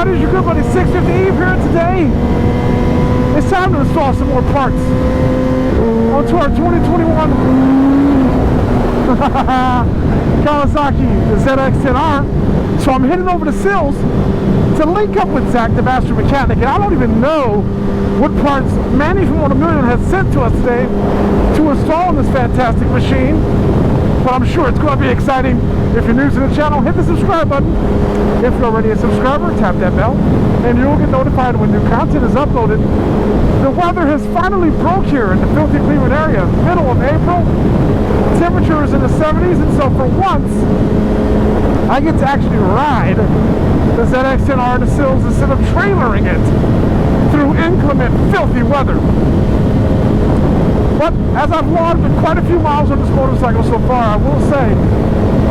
everybody, it's your good buddy 650 Eve here today. It's time to install some more parts onto our 2021 Kawasaki ZX-10R. So I'm heading over to Sills to link up with Zack the Master Mechanic, and I don't even know what parts Manny from 1 Million has sent to us today to install this fantastic machine. But I'm sure it's going to be exciting. If you're new to the channel, hit the subscribe button. If you're already a subscriber, tap that bell, and you'll get notified when new content is uploaded. The weather has finally broke here in the filthy Cleveland area, middle of April. Temperature is in the 70s, and so for once, I get to actually ride the ZX-10R to Sills instead of trailering it through inclement, filthy weather. But as I've logged quite a few miles on this motorcycle so far, I will say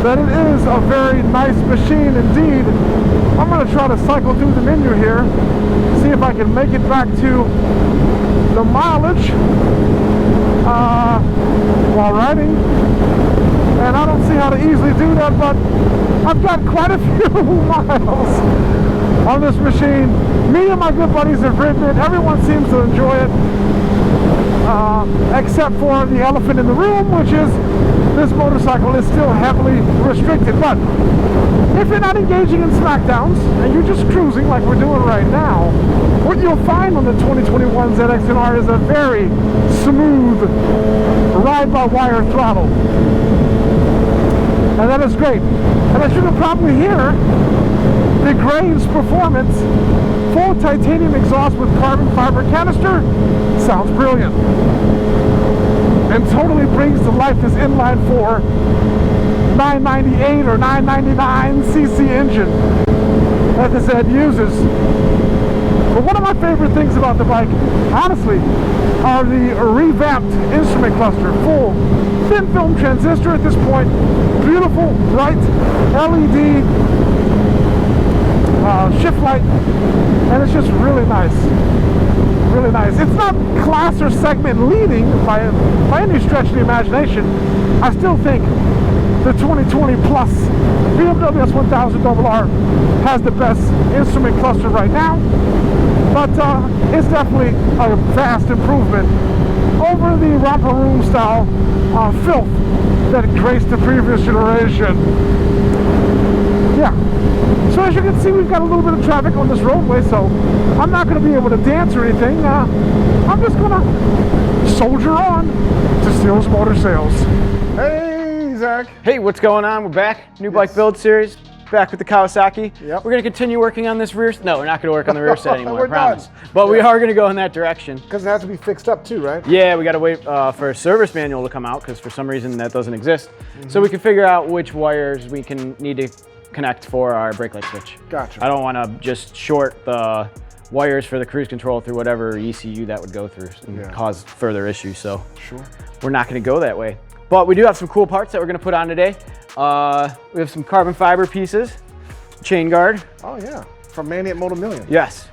that it is a very nice machine indeed. I'm going to try to cycle through the menu here, see if I can make it back to the mileage while riding. And I don't see how to easily do that, but I've got quite a few miles on this machine. Me and my good buddies have ridden it. Everyone seems to enjoy it. Except for the elephant in the room, which is this motorcycle is still heavily restricted. But if you're not engaging in smackdowns and you're just cruising like we're doing right now, what you'll find on the 2021 ZX-10R is a very smooth ride-by-wire throttle. And that is great. And as you can probably hear, the Graves Performance full titanium exhaust with carbon fiber canister sounds brilliant, and totally brings to life this inline 4 998 or 999 cc engine that the Z uses. But one of my favorite things about the bike, honestly, are the revamped instrument cluster. Full thin film transistor at this point, beautiful bright LED shift light, and it's just really nice. Really nice. It's not class or segment leading by any stretch of the imagination. I still think the 2020 Plus BMW S1000RR has the best instrument cluster right now, but it's definitely a vast improvement over the romper room style filth that graced the previous generation. Yeah. So as you can see, we've got a little bit of traffic on this roadway, so I'm not going to be able to dance or anything. I'm just going to soldier on to Sills Motor Sales. Hey, Zach. Hey, what's going on? We're back. New bike build series. Back with the Kawasaki. Yep. We're going to continue working on this rear. No, we're not going to work on the rear set anymore, I promise. Done. But we are going to go in that direction. Because it has to be fixed up too, right? Yeah, we got to wait for a service manual to come out because for some reason that doesn't exist. So we can figure out which wires we need to connect for our brake light switch. Gotcha. I don't want to just short the wires for the cruise control through whatever ECU that would go through and cause further issues. So we're not going to go that way. But we do have some cool parts that we're going to put on today. We have some carbon fiber pieces, chain guard. Oh yeah, from Manny at Moto Million. Yes.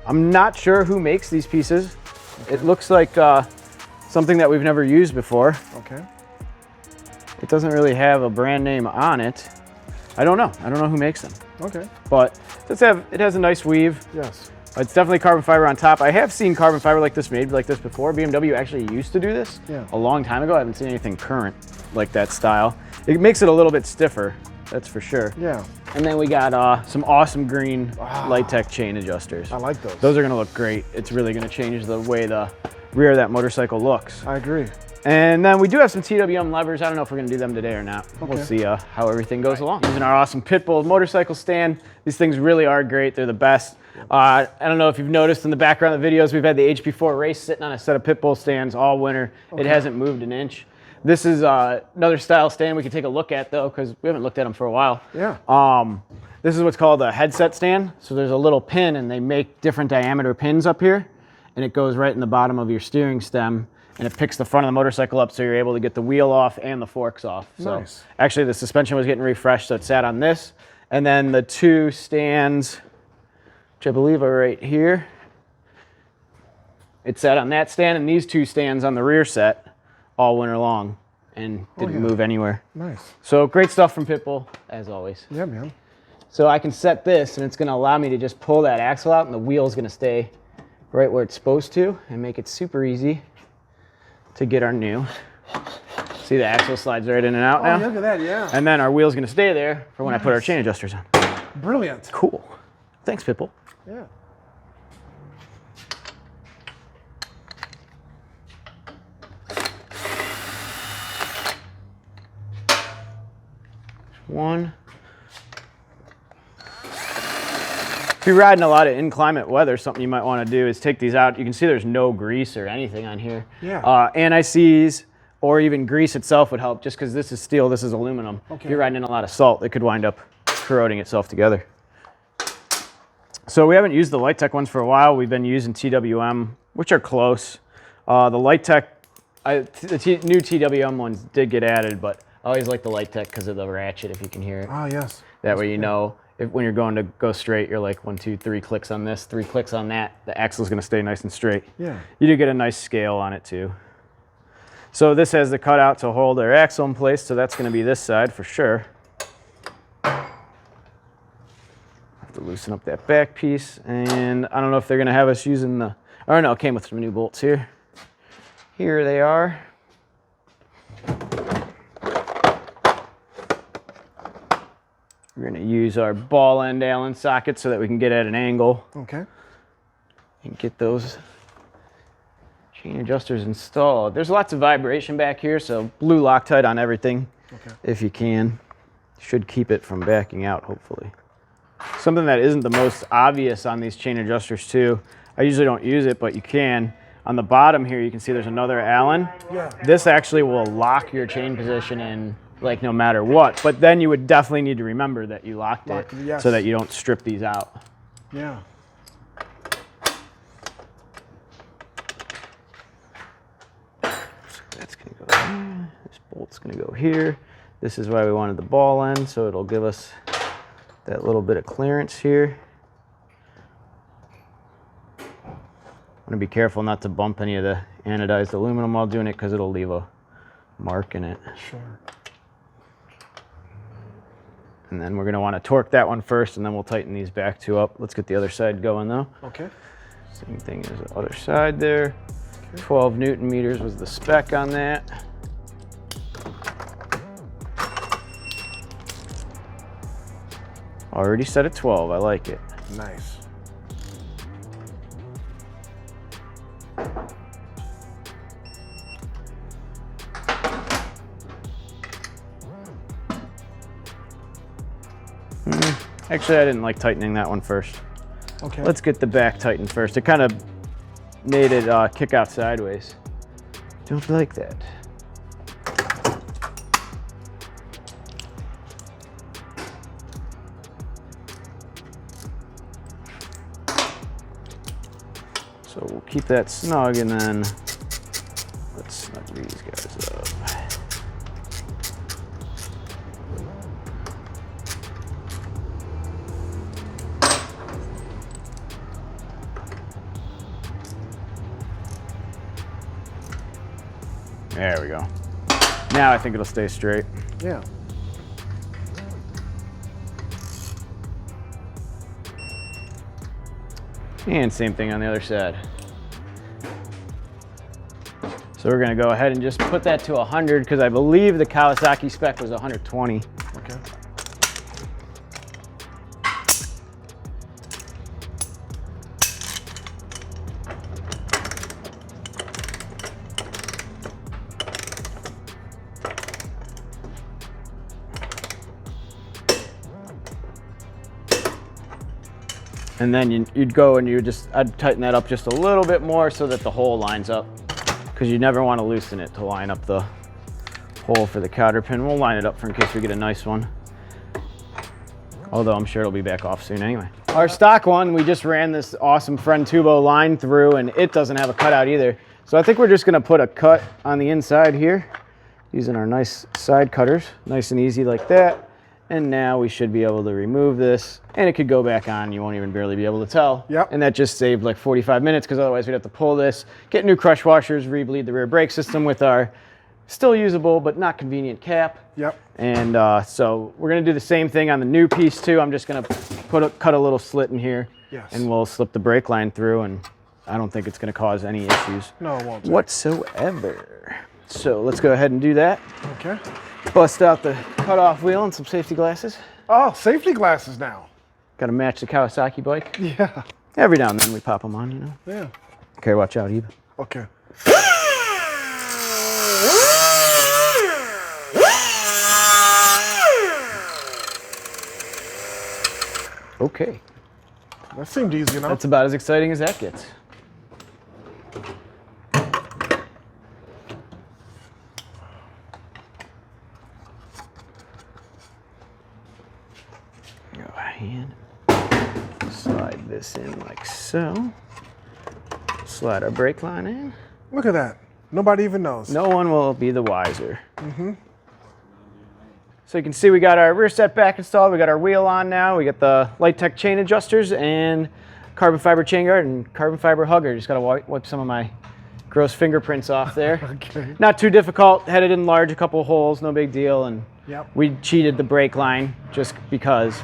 I'm not sure who makes these pieces. It looks like something that we've never used before. Okay. It doesn't really have a brand name on it. I don't know who makes them. Okay. But it has a nice weave. Yes. It's definitely carbon fiber on top. I have seen carbon fiber like this made like this before. BMW actually used to do this a long time ago. I haven't seen anything current like that style. It makes it a little bit stiffer, that's for sure. Yeah. And then we got some awesome green Lightech chain adjusters. I like those. Those are gonna look great. It's really gonna change the way the rear of that motorcycle looks. I agree. And then we do have some TWM levers. I don't know if we're gonna do them today or not. Okay. We'll see how everything goes along. Using our awesome Pitbull motorcycle stand. These things really are great. They're the best. I don't know if you've noticed in the background of the videos, we've had the HP4 race sitting on a set of Pitbull stands all winter. It hasn't moved an inch. This is another style stand we can take a look at though, because we haven't looked at them for a while. Yeah. This is what's called a headset stand. So there's a little pin and they make different diameter pins up here and it goes right in the bottom of your steering stem. And it picks the front of the motorcycle up so you're able to get the wheel off and the forks off. So nice. Actually the suspension was getting refreshed, so it sat on this. And then the two stands, which I believe are right here. It sat on that stand and these two stands on the rear set all winter long and didn't move anywhere. Nice. So great stuff from Pitbull, as always. Yeah, man. So I can set this, and it's going to allow me to just pull that axle out, and the wheel is going to stay right where it's supposed to, and make it super easy to get our new. See, the axle slides right in and out now. Oh, look at that, yeah. And then our wheel's going to stay there for when I put our chain adjusters on. Brilliant. Cool. Thanks, Pitbull. Yeah. One. If you're riding a lot of inclement weather, something you might want to do is take these out. You can see there's no grease or anything on here. Yeah. Anti-seize or even grease itself would help, just because this is steel, this is aluminum. Okay. If you're riding in a lot of salt, it could wind up corroding itself together. So we haven't used the Lightech ones for a while. We've been using TWM, which are close. The Lightech, new TWM ones did get added, but I always like the Lightech because of the ratchet, if you can hear it. Ah, yes. That way you know, when you're going to go straight, you're like 1, 2, 3 clicks on this, 3 clicks on that. The axle's going to stay nice and straight. Yeah. You do get a nice scale on it too. So this has the cutout to hold our axle in place, so that's going to be this side for sure. Have to loosen up that back piece, and I don't know if they're going to have us using the, or no, it came with some new bolts here. Here they are. We're going to use our ball end Allen socket so that we can get at an angle. Okay. And get those chain adjusters installed. There's lots of vibration back here, so blue Loctite on everything, if you can. Should keep it from backing out, hopefully. Something that isn't the most obvious on these chain adjusters too, I usually don't use it, but you can. On the bottom here, you can see there's another Allen. Yeah. This actually will lock your chain position in, like, no matter what, but then you would definitely need to remember that you locked it, yes. so that you don't strip these out. Yeah. That's going to go here. This bolt's going to go here. This is why we wanted the ball end, so it'll give us that little bit of clearance here. I'm going to be careful not to bump any of the anodized aluminum while doing it, because it'll leave a mark in it. Sure. And then we're going to want to torque that one first, and then we'll tighten these back two up. Let's get the other side going though. Okay. Same thing as the other side there. 12 Newton meters was the spec on that. Already set at 12, I like it. Nice. Actually, I didn't like tightening that one first. Okay. Let's get the back tightened first. It kind of made it kick out sideways. Don't like that. So we'll keep that snug, and then let's snug these guys up. There we go. Now I think it'll stay straight. Yeah. And same thing on the other side. So we're gonna go ahead and just put that to 100, because I believe the Kawasaki spec was 120. Okay. And then you'd go and I'd tighten that up just a little bit more so that the hole lines up, because you never want to loosen it to line up the hole for the cotter pin. We'll line it up for in case we get a nice one. Although I'm sure it'll be back off soon anyway. Our stock one, we just ran this awesome Friend Tubo line through, and it doesn't have a cutout either. So I think we're just gonna put a cut on the inside here using our nice side cutters, nice and easy like that. And now we should be able to remove this, and it could go back on. You won't even barely be able to tell. Yep. And that just saved like 45 minutes, because otherwise we'd have to pull this, get new crush washers, rebleed the rear brake system with our still usable, but not convenient cap. Yep. And so we're gonna do the same thing on the new piece too. I'm just gonna cut a little slit in here. Yes. And we'll slip the brake line through, and I don't think it's gonna cause any issues. No, it won't. Whatsoever. So let's go ahead and do that. Okay. Bust out the cutoff wheel and some safety glasses. Oh, safety glasses now. Got to match the Kawasaki bike. Yeah. Every now and then we pop them on, you know. Yeah. Okay, watch out, Eva. Okay. Okay. That seemed easy enough. That's about as exciting as that gets. Go ahead. Slide this in like so. Slide our brake line in. Look at that. Nobody even knows. No one will be the wiser. So you can see we got our rear set back installed. We got our wheel on now. We got the Lightech chain adjusters and carbon fiber chain guard and carbon fiber hugger. Just got to wipe some of my gross fingerprints off there. Okay. Not too difficult. Had it enlarge a couple of holes, no big deal. And Yep. we cheated the brake line just because,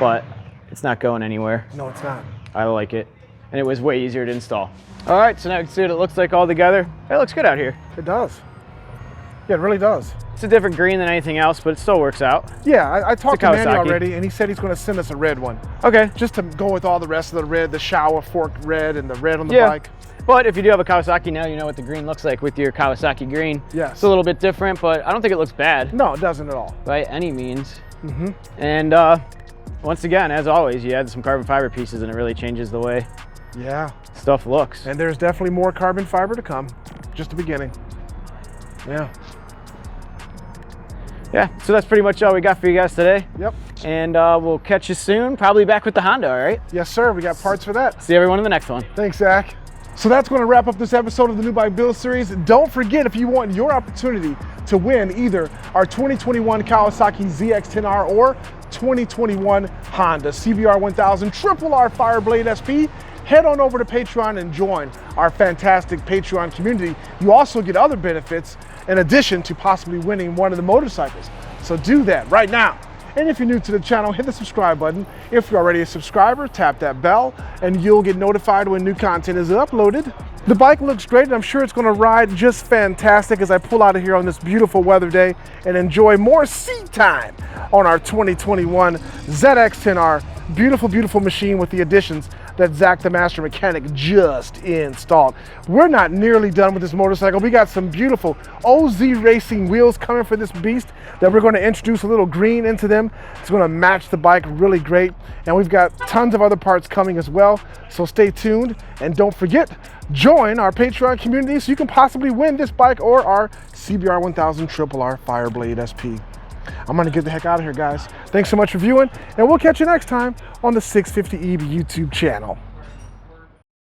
but it's not going anywhere. No, it's not. I like it. And it was way easier to install. All right, so now you can see what it looks like all together. It looks good out here. It does. Yeah, it really does. It's a different green than anything else, but it still works out. Yeah, I talked to Manny Kawasaki. already, and he said he's going to send us a red one. Okay. Just to go with all the rest of the red, the shower forked red and the red on the Yeah. bike. But if you do have a Kawasaki now, you know what the green looks like with your Kawasaki green. Yes. It's a little bit different, but I don't think it looks bad No, it doesn't at all. by any means. And once again, as always, you add some carbon fiber pieces and it really changes the way Yeah. stuff looks. And there's definitely more carbon fiber to come. Just the beginning. Yeah. Yeah, so that's pretty much all we got for you guys today. Yep. And we'll catch you soon, probably back with the Honda, all right? Yes, sir. We got parts for that. See everyone in the next one. Thanks, Zach. So that's going to wrap up this episode of the New Bike Build Series. Don't forget, if you want your opportunity to win either our 2021 Kawasaki ZX-10R or 2021 Honda CBR 1000 RRR Fireblade SP, head on over to Patreon and join our fantastic Patreon community. You also get other benefits in addition to possibly winning one of the motorcycles. So do that right now. And if you're new to the channel, hit the subscribe button. If you're already a subscriber, tap that bell and you'll get notified when new content is uploaded. The bike looks great and I'm sure it's gonna ride just fantastic as I pull out of here on this beautiful weather day and enjoy more seat time on our 2021 ZX-10R. Beautiful, beautiful machine with the additions that Zack the Master Mechanic just installed. We're not nearly done with this motorcycle. We got some beautiful OZ Racing wheels coming for this beast that we're going to introduce a little green into them. It's going to match the bike really great. And we've got tons of other parts coming as well. So stay tuned and don't forget, join our Patreon community so you can possibly win this bike or our CBR 1000 RRR Fireblade SP. I'm gonna get the heck out of here, guys. Thanks so much for viewing, and we'll catch you next time on the 650 EB YouTube channel.